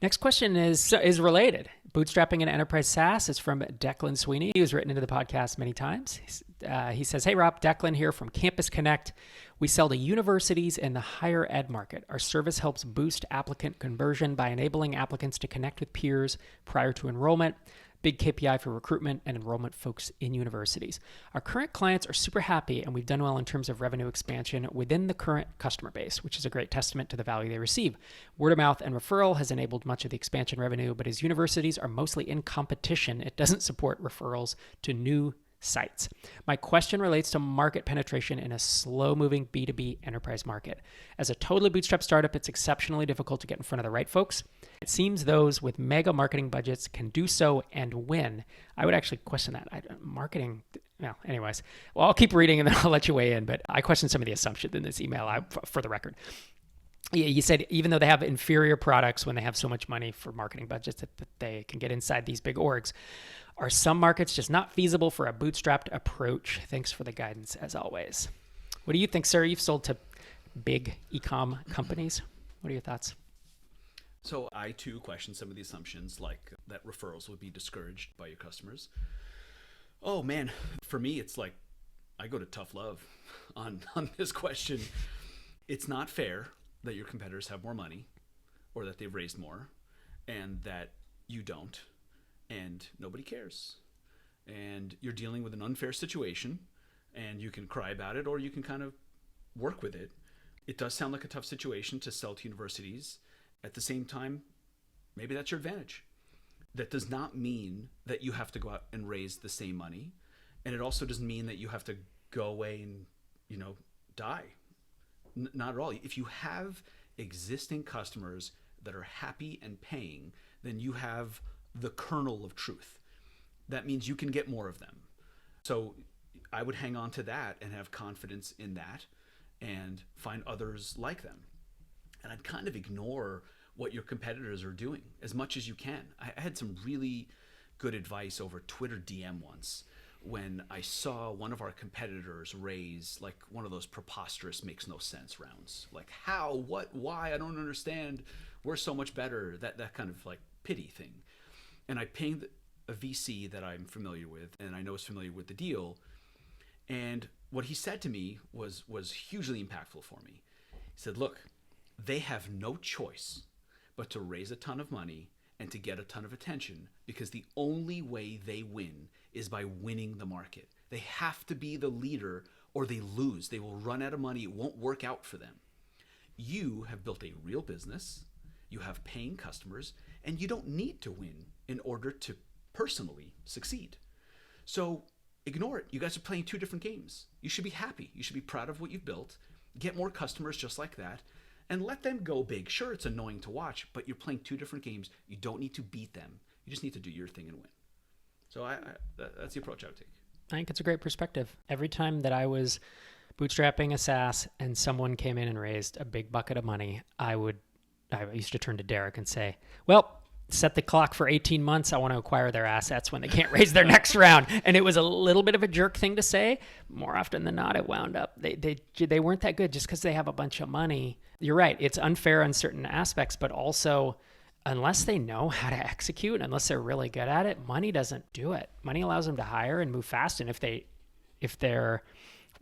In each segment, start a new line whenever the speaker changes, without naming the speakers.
Next question is related. Bootstrapping and enterprise SaaS is from Declan Sweeney, who's written into the podcast many times. He says, "Hey Rob, Declan here from Campus Connect. We sell to universities and the higher ed market. Our service helps boost applicant conversion by enabling applicants to connect with peers prior to enrollment. Big KPI for recruitment and enrollment folks in universities. Our current clients are super happy, and we've done well in terms of revenue expansion within the current customer base, which is a great testament to the value they receive. Word of mouth and referral has enabled much of the expansion revenue, but as universities are mostly in competition, it doesn't support referrals to new sites. My question relates to market penetration in a slow-moving B2B enterprise market. As a totally bootstrapped startup, it's exceptionally difficult to get in front of the right folks. It seems those with mega marketing budgets can do so and win. I would actually question that. Marketing, well, anyways. Well, I'll keep reading and then I'll let you weigh in, but I question some of the assumptions in this email for the record. You said even though they have inferior products when they have so much money for marketing budgets that they can get inside these big orgs, are some markets just not feasible for a bootstrapped approach? Thanks for the guidance as always. What do you think, sir? You've sold to big e-com companies. What are your thoughts?
So I too question some of the assumptions, like that referrals would be discouraged by your customers. Oh man, for me, it's like I go to tough love on this question. It's not fair that your competitors have more money or that they've raised more and that you don't, and nobody cares. And you're dealing with an unfair situation and you can cry about it or you can kind of work with it. It does sound like a tough situation to sell to universities. At the same time, maybe that's your advantage. That does not mean that you have to go out and raise the same money. And it also doesn't mean that you have to go away and, die. Not at all. If you have existing customers that are happy and paying, then you have the kernel of truth. That means you can get more of them. So I would hang on to that and have confidence in that and find others like them. And I'd kind of ignore what your competitors are doing as much as you can. I had some really good advice over Twitter DM once when I saw one of our competitors raise like one of those preposterous makes no sense rounds. Like how, what, why, I don't understand. We're so much better. That kind of like pity thing. And I pinged a VC that I'm familiar with and I know is familiar with the deal. And what he said to me was hugely impactful for me. He said, look, they have no choice but to raise a ton of money and to get a ton of attention because the only way they win is by winning the market. They have to be the leader or they lose. They will run out of money. It won't work out for them. You have built a real business. You have paying customers and you don't need to win in order to personally succeed. So ignore it. You guys are playing two different games. You should be happy. You should be proud of what you've built. Get more customers just like that. And let them go big. Sure, it's annoying to watch, but you're playing two different games. You don't need to beat them. You just need to do your thing and win. So that's the approach I would take.
I think it's a great perspective. Every time that I was bootstrapping a SaaS and someone came in and raised a big bucket of money, I used to turn to Derek and say, well, set the clock for 18 months. I want to acquire their assets when they can't raise their next round. And it was a little bit of a jerk thing to say. More often than not, it wound up. They weren't that good just because they have a bunch of money. You're right. It's unfair in certain aspects, but also unless they know how to execute, unless they're really good at it, money doesn't do it. Money allows them to hire and move fast. And if they're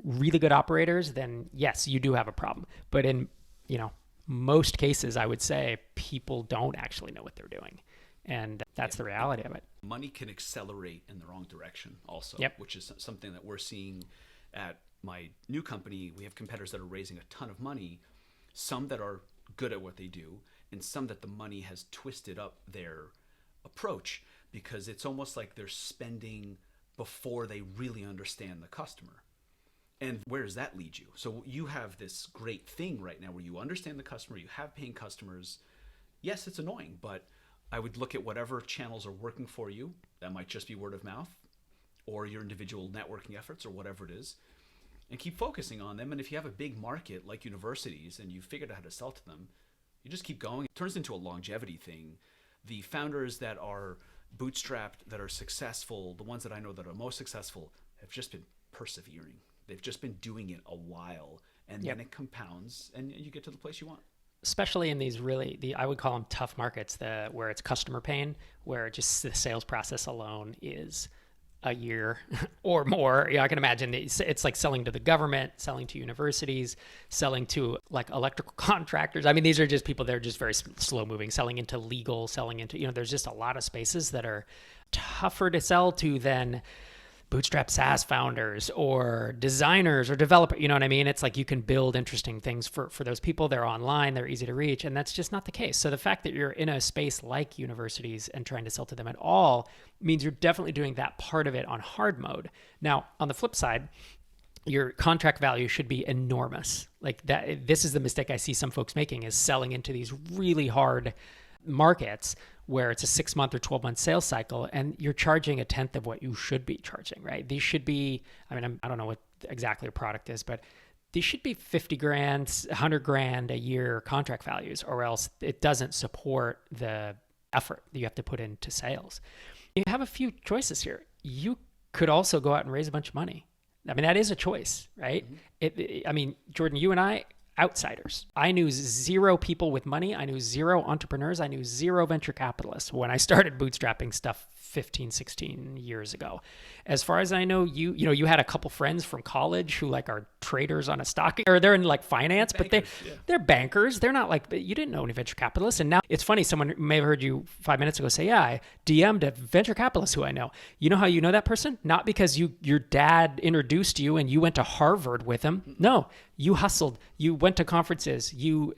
really good operators, then yes, you do have a problem. But in, most cases, I would say people don't actually know what they're doing. And that's the reality of it.
Money can accelerate in the wrong direction also, which is something that we're seeing at my new company. We have competitors that are raising a ton of money, some that are good at what they do, and some that the money has twisted up their approach because it's almost like they're spending before they really understand the customer. And where does that lead you? So you have this great thing right now where you understand the customer, you have paying customers. Yes, it's annoying, but I would look at whatever channels are working for you. That might just be word of mouth or your individual networking efforts or whatever it is, and keep focusing on them. And if you have a big market like universities and you've figured out how to sell to them, you just keep going. It turns into a longevity thing. The founders that are bootstrapped, that are successful, the ones that I know that are most successful, have just been persevering. They've just been doing it a while, and then it compounds, and you get to the place you want.
especially in these I would call them tough markets, where it's customer pain, where just the sales process alone is a year or more. I can imagine it's like selling to the government, selling to universities, selling to like electrical contractors. I mean, these are just people that are just very slow moving, selling into legal, selling into, there's just a lot of spaces that are tougher to sell to than Bootstrap SaaS founders or designers or developers. You know what I mean? It's like you can build interesting things for those people. They're online, they're easy to reach, and that's just not the case. So the fact that you're in a space like universities and trying to sell to them at all means you're definitely doing that part of it on hard mode. Now, on the flip side, your contract value should be enormous. Like that, this is the mistake I see some folks making, is selling into these really hard markets where it's a 6-month or 12-month sales cycle and you're charging a tenth of what you should be charging, right? These should be, I don't know what exactly your product is, but these should be 50 grand, 100 grand a year contract values, or else it doesn't support the effort that you have to put into sales. You have a few choices here. You could also go out and raise a bunch of money. I mean, that is a choice, right? Mm-hmm. Jordan, you and I, outsiders. I knew 0 people with money. I knew 0 entrepreneurs. I knew 0 venture capitalists when I started bootstrapping stuff 15, 16 years ago. As far as I know, you had a couple friends from college who like are traders on a stock, or they're in like finance, bankers, but they're bankers. They're not like, you didn't know any venture capitalists. And now it's funny, someone may have heard you 5 minutes ago say, yeah, I DM'd a venture capitalist who I know. You know how you know that person? Not because your dad introduced you and you went to Harvard with him. No, you hustled, you went to conferences, you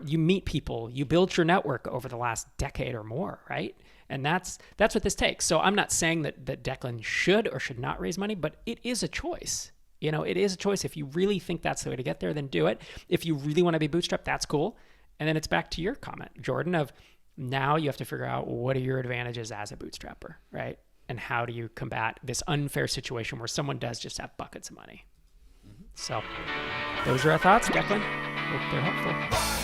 meet people, you built your network over the last decade or more, right? And that's what this takes. So I'm not saying that Declan should or should not raise money, but it is a choice. It is a choice. If you really think that's the way to get there, then do it. If you really want to be bootstrapped, that's cool. And then it's back to your comment, Jordan, of now you have to figure out what are your advantages as a bootstrapper, right? And how do you combat this unfair situation where someone does just have buckets of money? So those are our thoughts, Declan. Hope they're helpful.